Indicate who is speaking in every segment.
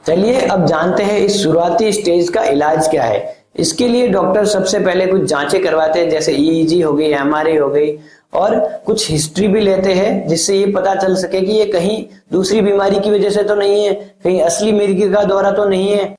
Speaker 1: चलिए अब जानते हैं इस शुरुआती स्टेज का इलाज क्या है। इसके लिए डॉक्टर सबसे पहले कुछ जांचें करवाते हैं, जैसे ईईजी हो गई, एमआरआई हो गई, और कुछ हिस्ट्री भी लेते हैं जिससे ये पता चल सके कि ये कहीं दूसरी बीमारी की वजह से तो नहीं है, कहीं असली मिर्गी का दौरा तो नहीं है।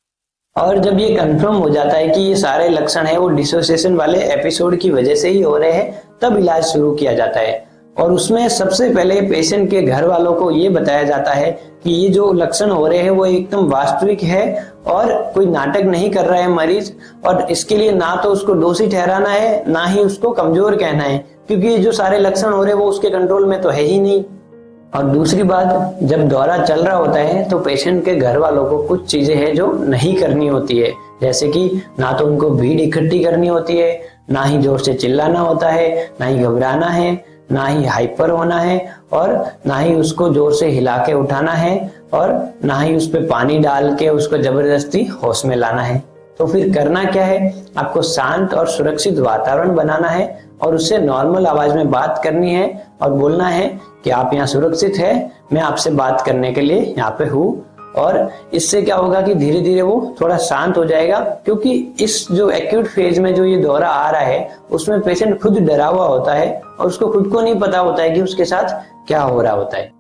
Speaker 1: और जब ये कंफर्म हो जाता है कि ये सारे लक्षण है वो डिसोसिएशन वाले एपिसोड की वजह से ही हो रहे हैं, तब इलाज शुरू किया जाता है। और उसमें सबसे पहले पेशेंट के घर वालों को ये बताया जाता है कि ये जो लक्षण हो रहे हैं वो एकदम वास्तविक है और कोई नाटक नहीं कर रहा है मरीज, और इसके लिए ना तो उसको दोषी ठहराना है ना ही उसको कमजोर कहना है, क्योंकि ये जो सारे लक्षण हो रहे हैं वो उसके कंट्रोल में तो है ही नहीं। और दूसरी बात, जब दौरा चल रहा होता है तो पेशेंट के घर वालों को कुछ चीजें हैं जो नहीं करनी होती है, जैसे कि ना तो उनको भीड़ इकट्ठी करनी होती है, ना ही जोर से चिल्लाना होता है, ना ही घबराना है, ना ही हाइपर होना है, और ना ही उसको जोर से हिला के उठाना है, और ना ही उस पर पानी डाल के उसको जबरदस्ती होश में लाना है। तो फिर करना क्या है, आपको शांत और सुरक्षित वातावरण बनाना है और उससे नॉर्मल आवाज में बात करनी है और बोलना है कि आप यहाँ सुरक्षित है, मैं आपसे बात करने के लिए यहाँ पे हूँ। और इससे क्या होगा कि धीरे धीरे वो थोड़ा शांत हो जाएगा, क्योंकि इस जो एक्यूट फेज में जो ये दौरा आ रहा है उसमें पेशेंट खुद डरा हुआ होता है और उसको खुद को नहीं पता होता है कि उसके साथ क्या हो रहा होता है।